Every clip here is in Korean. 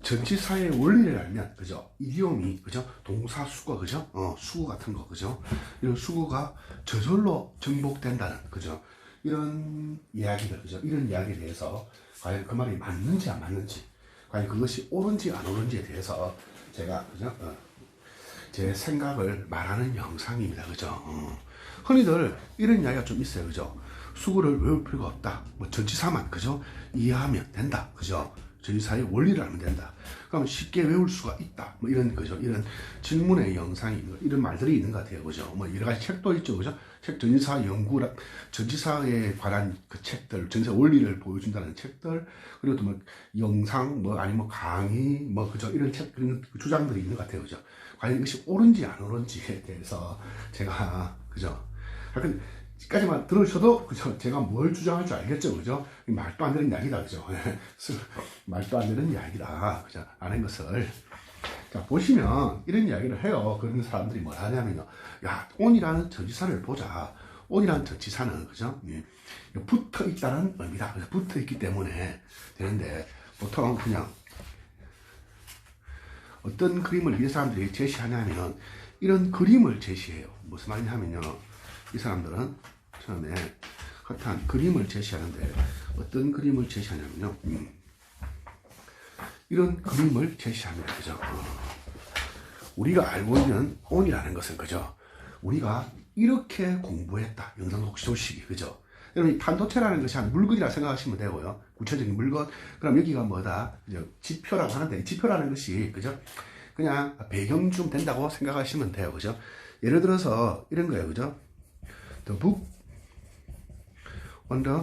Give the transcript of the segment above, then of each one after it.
전치사의 원리를 알면, 그죠? 이디옴이, 그죠? 동사 수거, 그죠? 수거 같은 거, 그죠? 이런 수거가 저절로 정복된다는, 그죠? 이런 이야기들, 그죠? 이런 이야기에 대해서 과연 그 말이 맞는지 안 맞는지, 과연 그것이 옳은지 안 옳은지에 대해서 제가, 그죠? 제 생각을 말하는 영상입니다, 그죠? 흔히들 이런 이야기가 좀 있어요, 그죠? 수거를 외울 필요가 없다. 뭐 전치사만, 그죠? 이해하면 된다, 그죠? 전치사의 원리를 알면 된다. 그러면 쉽게 외울 수가 있다. 뭐 이런, 그죠? 이런 질문의 영상이 있는, 이런 말들이 있는 것 같아요, 그죠? 뭐 여러 가지 책도 있죠, 그죠? 책 전치사 연구라, 전치사에 관한 그 책들, 전치사 원리를 보여준다는 책들, 그리고 또 뭐 영상, 뭐 아니면 강의, 뭐 그죠? 이런 책, 그런 주장들이 있는 것 같아요, 그죠? 과연 이것이 옳은지 안 옳은지에 대해서 제가, 그죠? 하여튼 까지만 들으셔도, 그죠? 제가 뭘 주장할 줄 알겠죠, 그죠? 말도 안 되는 이야기다, 그죠? 말도 안 되는 이야기다, 그죠? 아는 것을. 자, 보시면 이런 이야기를 해요. 그런 사람들이 뭘 하냐면요. 야, 온이라는 전치사를 보자. 온이라는 전치사는, 그죠? 붙어 있다는 의미다. 그래서 붙어 있기 때문에 되는데, 보통 그냥 어떤 그림을 이 사람들이 제시하냐면, 이런 그림을 제시해요. 무슨 말이냐면요. 이 사람들은 처음에 핫한 그림을 제시하는데, 어떤 그림을 제시하냐면요. 이런 그림을 제시합니다. 그죠? 우리가 알고 있는 온이라는 것은, 그죠? 우리가 이렇게 공부했다. 영상 소식이, 그죠? 여러분, 판도체라는 것이 한 물건이라 생각하시면 되고요. 구체적인 물건. 그럼 여기가 뭐다? 그죠? 지표라고 하는데, 이 지표라는 것이, 그죠? 그냥 배경 좀 된다고 생각하시면 돼요. 그죠? 예를 들어서 이런 거예요. 그죠? The book on the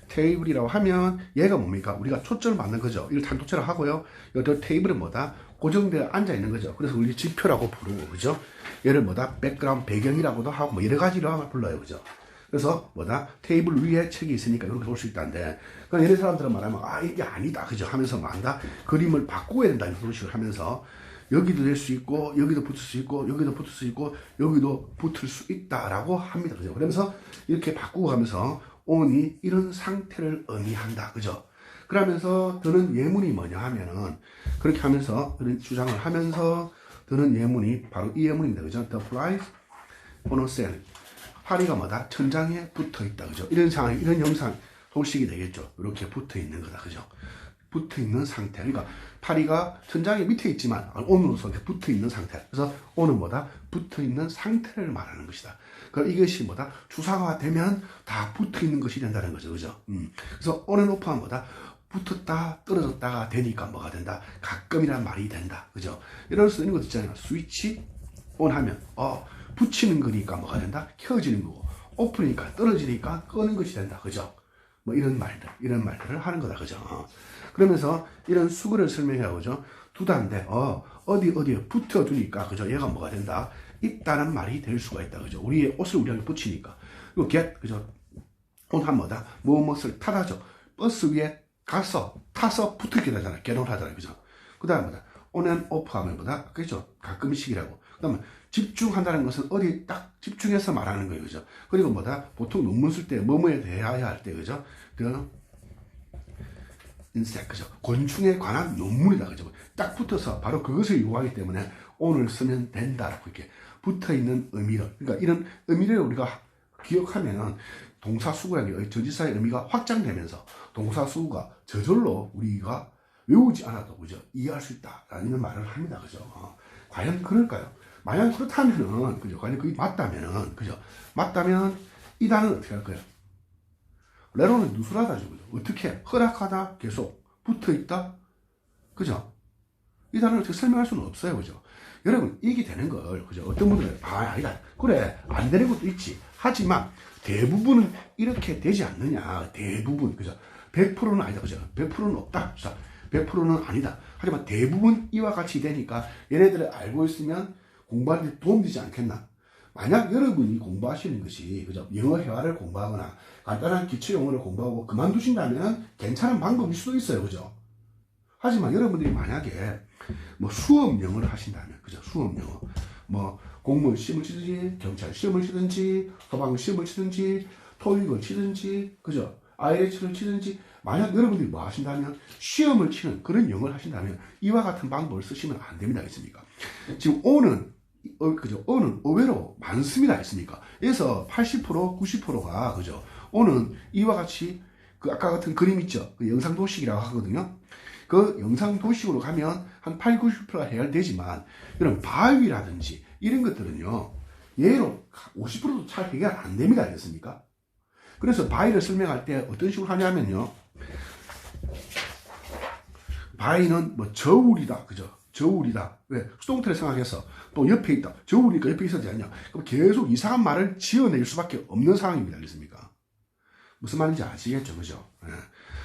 table이라고 하면 얘가 뭡니까? 우리가 초점을 맞는 거죠. 이걸 단도체로 하고요. 이 테이블은 뭐다? 고정되어 앉아 있는 거죠. 그래서 우리 지표라고 부르고, 그죠? 얘를 뭐다? 백그라운드 배경이라고도 하고, 뭐 여러 가지로 불러요. 그죠? 그래서 뭐다? 테이블 위에 책이 있으니까 이렇게 볼 수 있다는데, 그럼 얘네 사람들은 말하면, 아, 이게 아니다. 그죠? 하면서 말한다? 그림을 바꿔야 된다. 이런 식으로 하면서, 여기도 될 수 있고, 여기도 붙을 수 있고, 여기도 붙을 수 있고, 여기도 붙을 수 있다라고 합니다. 그죠? 그러면서 이렇게 바꾸고 가면서, on이 이런 상태를 의미한다. 그죠? 그러면서 드는 예문이 뭐냐 하면은, 그렇게 하면서, 그런 주장을 하면서 드는 예문이 바로 이 예문입니다. 그죠? The price on a sale. 파리가 뭐다? 천장에 붙어 있다. 그죠? 이런 상황, 이런 영상, 소식이 되겠죠. 이렇게 붙어 있는 거다. 그죠? 붙어 있는 상태. 그러니까 파리가 천장에 밑에 있지만 온으로서 붙어 있는 상태. 그래서 온은 뭐다? 붙어 있는 상태를 말하는 것이다. 그럼 이것이 뭐다? 주사화되면 다 붙어 있는 것이 된다는 거죠. 그죠? 그래서 온앤 오프가 뭐다? 붙었다 떨어졌다가 되니까 뭐가 된다? 가끔이란 말이 된다. 그죠? 이럴 수 있는 것 있잖아요. 스위치 온 하면 붙이는 거니까 뭐가 된다? 켜지는 거고, 오프니까 떨어지니까 끄는 것이 된다. 그죠? 뭐 이런 말들을 하는 거다. 그죠? 그러면서 이런 수거를 설명해요. 그죠? 두다인데, 어디에 붙어두니까, 그죠? 얘가 뭐가 된다? 있다는 말이 될 수가 있다. 그죠? 우리의 옷을 우리에게 붙이니까. 그리고 get, 그죠? 온 하면 뭐다? 무엇을 타다죠. 버스 위에 타서 붙어있게 되잖아. get on 하잖아요. 그죠? 그 다음에 뭐다? on and off 하면 뭐다? 그죠? 가끔씩이라고. 그 다음에 집중한다는 것은 어디 딱 집중해서 말하는 거예요. 그죠? 그리고 뭐다? 보통 논문 쓸 때 뭐뭐에 대하여 할 때, 그죠? 인색, 그죠? 곤충에 관한 논문이다. 그죠? 딱 붙어서 바로 그것을 요구하기 때문에 오늘 쓰면 된다. 이렇게 붙어 있는 의미를. 그러니까 이런 의미를 우리가 기억하면은 동사수구라는 게 전치사의 의미가 확장되면서 동사수구가 저절로 우리가 외우지 않아도, 그죠? 이해할 수 있다라는 말을 합니다. 그죠? 과연 그럴까요? 만약 그렇다면은, 그죠? 과연 그게 맞다면은, 그죠? 맞다면 이 단어는 어떻게 할까요? 레로는 누설하다죠. 그죠? 어떻게? 허락하다, 계속 붙어 있다, 그죠? 이 단어를 어떻게 설명할 수는 없어요. 그죠? 여러분, 이게 되는 걸, 그죠? 어떤 분들은, 아니다. 그래, 안 되는 것도 있지. 하지만, 대부분은 이렇게 되지 않느냐. 대부분, 그죠? 100%는 아니다. 그죠? 100%는 없다. 100%는 아니다. 하지만 대부분 이와 같이 되니까, 얘네들을 알고 있으면 공부하는 데 도움되지 않겠나? 만약 여러분이 공부하시는 것이, 그죠? 영어 회화를 공부하거나, 간단한 기초 영어를 공부하고 그만두신다면 괜찮은 방법일 수도 있어요. 그죠? 하지만 여러분들이 만약에 뭐 수업 영어를 하신다면, 그죠? 수업 영어. 뭐 공무원 시험을 치든지, 경찰 시험을 치든지, 소방 시험을 치든지, 토익을 치든지, 그죠? IELTS를 치든지, 만약 여러분들이 뭐 하신다면 시험을 치는 그런 영어를 하신다면 이와 같은 방법을 쓰시면 안 됩니다. 알겠습니까? 지금 O는 그죠? O는 의외로 많습니다. 알겠습니까? 그래서 80% 90%가 그죠? O는 이와 같이 그 아까 같은 그림 있죠? 그 영상 도식이라고 하거든요. 그 영상 도식으로 가면 한 8, 90%가 해결되지만 이런 바위라든지 이런 것들은요. 예로 50%도 잘 해결 안 됩니다. 알겠습니까? 그래서 바위를 설명할 때 어떤 식으로 하냐면요. 바위는 뭐 저울이다. 그죠? 저울이다. 왜? 수동태를 생각해서 또 옆에 있다. 저울이니까 옆에 있어야지 않냐. 그럼 계속 이상한 말을 지어낼 수밖에 없는 상황입니다. 알겠습니까? 무슨 말인지 아시겠죠? 그죠? 예.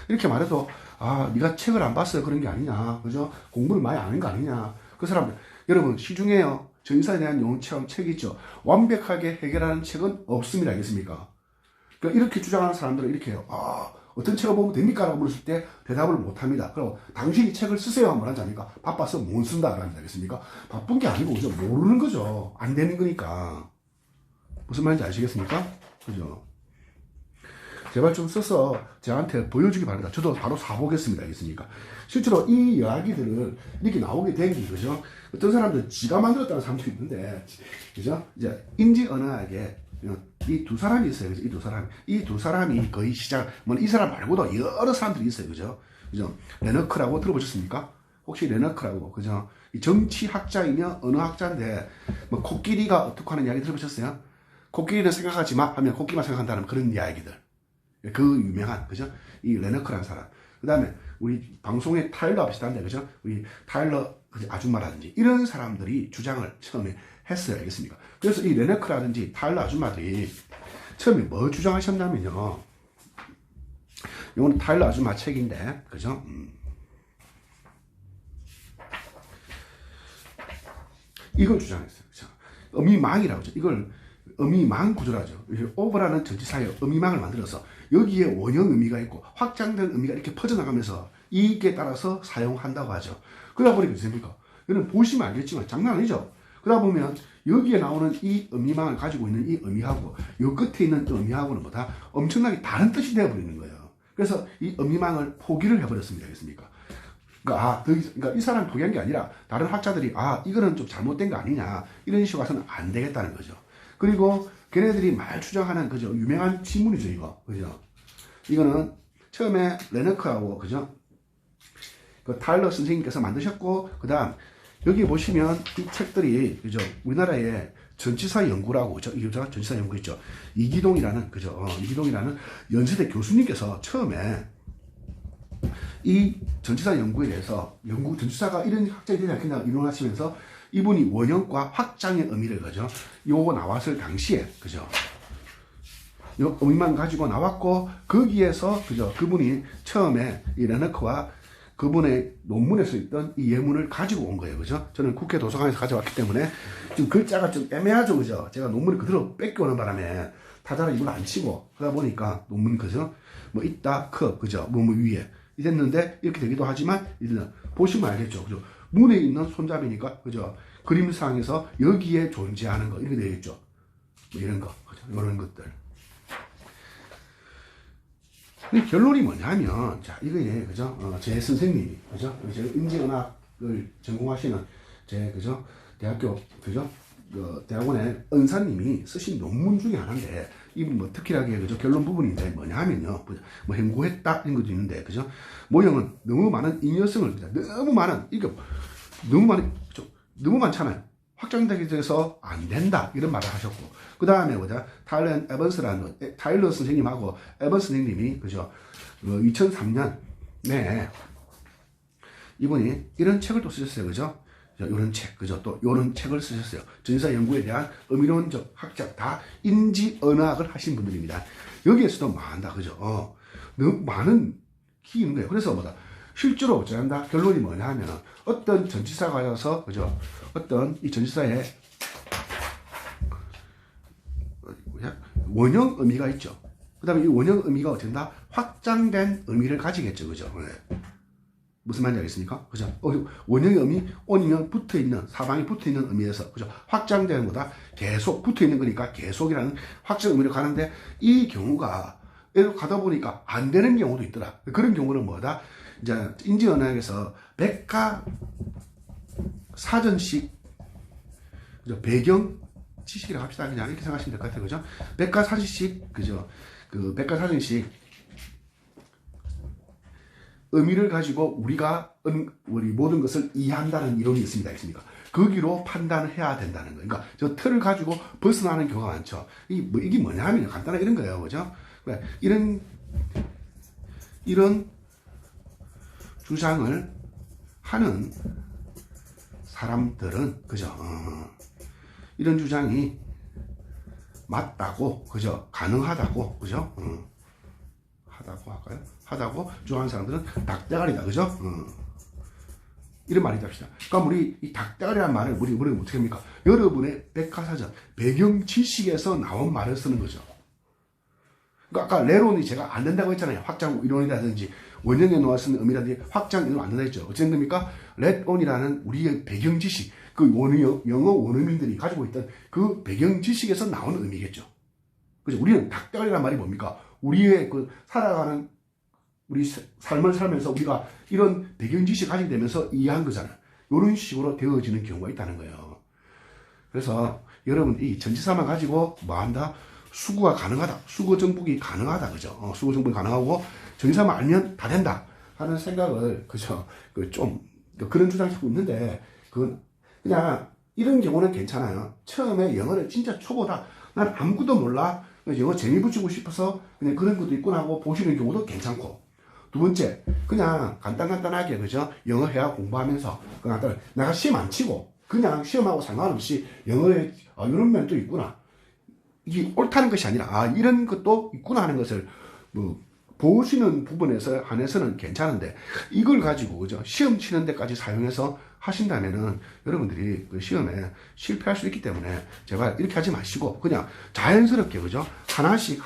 이렇게 말해도, 아, 네가 책을 안 봤어요. 그런 게 아니냐. 그죠? 공부를 많이 안 한 거 아니냐. 그 사람, 여러분, 시중에요. 전사에 대한 용어처럼 책이 있죠. 완벽하게 해결하는 책은 없습니다. 알겠습니까? 그러니까 이렇게 주장하는 사람들은 이렇게 해요. 아, 어떤 책을 보면 됩니까? 라고 물었을 때 대답을 못 합니다. 그럼 당신이 책을 쓰세요. 하면 뭐라지 않습니까? 바빠서 못 쓴다. 라는 알겠습니까? 바쁜 게 아니고, 그죠? 모르는 거죠. 안 되는 거니까. 무슨 말인지 아시겠습니까? 그죠? 제발 좀 써서 저한테 보여주기 바랍니다. 저도 바로 사보겠습니다. 알겠습니까? 실제로 이 이야기들을 이렇게 나오게 된 게, 그죠? 어떤 사람들 지가 만들었다는 사람도 있는데, 그죠? 이제 인지 언어학에 이 두 사람이 있어요. 그죠? 이 두 사람이 거의 이 사람 말고도 여러 사람들이 있어요. 그죠? 그죠? 레너크라고 들어보셨습니까? 혹시 레너크라고, 그죠? 이 정치학자이며 언어학자인데, 뭐, 코끼리가 어떻게 하는 이야기 들어보셨어요? 코끼리는 생각하지 마 하면 코끼리만 생각한다는 그런 이야기들. 그 유명한, 그죠? 이 레너크라는 사람. 그 다음에 우리 방송의 타일러 비슷한데, 그죠? 우리 타일러 아줌마라든지 이런 사람들이 주장을 처음에 했어요. 알겠습니까? 그래서 이 레너크라든지 타일러 아줌마들이 처음에 뭐 주장하셨냐면요. 이거는 타일러 아줌마 책인데, 그죠? 이걸 주장했어요. 그죠? 어미망이라고 하죠. 이걸 어미망 구조라죠. 오버라는 전치사에 어미망을 만들어서 여기에 원형 의미가 있고 확장된 의미가 이렇게 퍼져나가면서 이익에 따라서 사용한다고 하죠. 그러다 보니까 됩니까? 여러분 보시면 알겠지만 장난 아니죠. 그러다 보면 여기에 나오는 이 의미망을 가지고 있는 이 의미하고 요 끝에 있는 의미하고는 뭐다? 엄청나게 다른 뜻이 되어버리는 거예요. 그래서 이 의미망을 포기를 해버렸습니다. 알겠습니까? 그러니까 이 사람이 포기한 게 아니라 다른 학자들이 이거는 좀 잘못된 거 아니냐 이런 식으로 가서는 안 되겠다는 거죠. 그리고 걔네들이 말 주장하는 그죠 유명한 지문이죠 이거 그죠 이거는 처음에 레너크하고 그죠 그 타일러 선생님께서 만드셨고 그다음 여기 보시면 이 책들이 그죠 우리나라의 전치사 연구라고 그죠 이거 전치사 연구 있죠 이기동이라는 그죠 이기동이라는 연세대 교수님께서 처음에 이 전치사 연구에 대해서 전치사가 이런 확장이 되지 않겠냐 이론하시면서 이분이 원형과 확장의 의미를 그죠 요거 나왔을 당시에 그죠 요 의미만 가지고 나왔고 거기에서 그죠 그분이 처음에 이 레너크와 그분의 논문에서 있던 이 예문을 가지고 온 거예요 그죠 저는 국회 도서관에서 가져왔기 때문에 지금 글자가 좀 애매하죠 그죠 제가 논문을 그대로 뺏겨오는 바람에 타자를 이걸 안 치고 그러다 보니까 논문 그죠 뭐 있다 그죠 뭐 위에 이랬는데 이렇게 되기도 하지만 이제는 보시면 알겠죠 그죠 문에 있는 손잡이니까 그죠 그림상에서 여기에 존재하는 거 이렇게 되겠죠 뭐 이런 거 그죠 이런 것들 근데 결론이 뭐냐면 자 이거에 그죠 제 선생님이 그죠 제 인지언어학을 전공하시는 제 그죠 대학교 그죠 대학원의 은사님이 쓰신 논문 중에 하나인데 이분 뭐 특이하게 그죠 결론 부분인데 뭐냐면요 뭐 행고했다 이런 것도 있는데 그죠 모형은 너무 많은 잉여성을 너무 많은 이게 너무 많이 그죠 너무 많잖아요 확장되게 돼서 안 된다 이런 말을 하셨고 그 다음에 뭐냐 타일러 선생님하고 에번스 선생님이 그죠 2003년에 이분이 이런 책을 또 쓰셨어요 그죠 요런 책, 그죠? 또 요런 책을 쓰셨어요. 전치사 연구에 대한 의미론적 학자, 다 인지 언어학을 하신 분들입니다. 여기에서도 많다, 그죠? 너무 많은 키 있는 거예요. 그래서 뭐다? 실제로 어쩌한다? 결론이 뭐냐 하면, 어떤 전치사가 와서, 그죠? 어떤 이 전치사에 원형 의미가 있죠. 그 다음에 이 원형 의미가 어쩐다? 확장된 의미를 가지겠죠, 그죠? 네. 무슨 말인지 알겠습니까? 그죠? 원형의 의미, on이면 붙어있는, 사방이 붙어있는 의미에서, 그죠? 확장되는 거다. 계속 붙어있는 거니까 계속이라는 확장 의미로 가는데, 이 경우가 이렇게 가다 보니까 안 되는 경우도 있더라. 그런 경우는 뭐다? 이제 인지언어학에서 백과사전식 그죠? 배경 지식이라고 합시다. 그냥 이렇게 생각하시면 될 것 같아요. 그죠? 백과사전식 그죠? 그 백과사전식 의미를 가지고 우리가 우리 모든 것을 이해한다는 이론이 있습니다. 거기로 판단을 해야 된다는 거예요. 그러니까 저 틀을 가지고 벗어나는 경우가 많죠. 이게 뭐냐 하면 간단하게 이런 거예요. 그죠? 이런 주장을 하는 사람들은 그죠? 이런 주장이 맞다고 그죠? 가능하다고 그죠? 하다고 할까요? 하다고 주장하는 사람들은 닭대가리다 그죠? 이런 말이 됩시다. 그럼 우리 이 닭대가리라는 말을 우리 어떻게 합니까? 여러분의 백과사전 배경 지식에서 나온 말을 쓰는 거죠. 그러니까 아까 레론이 제가 안 된다고 했잖아요. 확장 이론이라든지 원형에 놓았는 의미라든지 확장 이론 안 된다 했죠. 어쨌든 겁니까? 레론이라는 우리의 배경 지식, 그 영어 원어민들이 가지고 있던 그 배경 지식에서 나오는 의미겠죠. 그죠? 우리는 닭대가리라는 말이 뭡니까? 우리의 그 살아가는 우리 삶을 살면서 우리가 이런 배경 지식을 가지게 되면서 이해한 거잖아요. 이런 식으로 되어지는 경우가 있다는 거예요. 그래서 여러분 이 전치사만 가지고 뭐 한다? 수구가 가능하다. 수거 정복이 가능하다. 그죠? 수거 정복이 가능하고 전치사만 알면 다 된다. 하는 생각을 그죠? 그런 주장을 하고 있는데 그냥 이런 경우는 괜찮아요. 처음에 영어를 진짜 초보다. 난 아무것도 몰라. 영어 재미 붙이고 싶어서 그냥 그런 것도 있구나 하고 보시는 경우도 괜찮고. 두 번째, 그냥 간단하게, 그죠? 영어 회화 공부하면서, 그냥 내가 시험 안 치고, 그냥 시험하고 상관없이 영어에, 이런 면도 있구나. 이게 옳다는 것이 아니라, 이런 것도 있구나 하는 것을, 보시는 부분에서 한해서는 괜찮은데, 이걸 가지고, 그죠? 시험 치는 데까지 사용해서 하신다면은, 여러분들이 그 시험에 실패할 수 있기 때문에, 제발 이렇게 하지 마시고, 그냥 자연스럽게, 그죠? 하나씩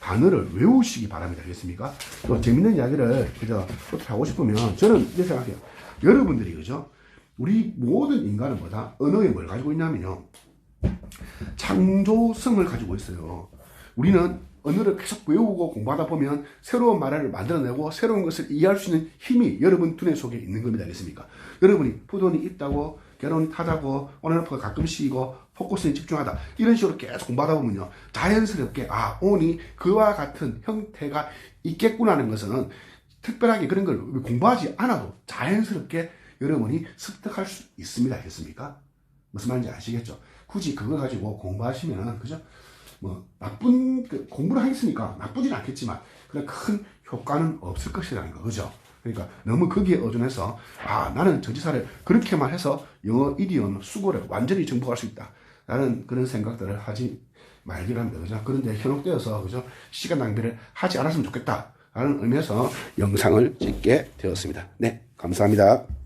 단어를 외우시기 바랍니다. 알겠습니까? 또 재밌는 이야기를 그저 하고 싶으면 저는 이렇게 생각해요. 여러분들이 그죠? 우리 모든 인간은 뭐다? 언어에 뭘 가지고 있냐면요. 창조성을 가지고 있어요. 우리는 언어를 계속 외우고 공부하다 보면 새로운 말을 만들어내고 새로운 것을 이해할 수 있는 힘이 여러분 두뇌 속에 있는 겁니다. 알겠습니까? 여러분이 푸돈이 있다고 결혼이 타다고 온앤오프가 가끔씩이고 포커스에 집중하다 이런 식으로 계속 공부하다 보면요 자연스럽게 온이 그와 같은 형태가 있겠구나 하는 것은 특별하게 그런 걸 공부하지 않아도 자연스럽게 여러분이 습득할 수 있습니다. 알겠습니까? 무슨 말인지 아시겠죠? 굳이 그걸 가지고 공부하시면 그죠? 나쁜 공부를 하겠으니까 나쁘진 않겠지만 그런 큰 효과는 없을 것이라는 거 그죠? 그러니까 너무 거기에 의존해서 나는 전치사를 그렇게만 해서 영어 이디엄 수고를 완전히 정복할 수 있다 라는 그런 생각들을 하지 말기로 합니다. 그죠? 그런데 현혹되어서 그죠? 시간 낭비를 하지 않았으면 좋겠다 라는 의미에서 영상을 찍게 되었습니다. 네, 감사합니다.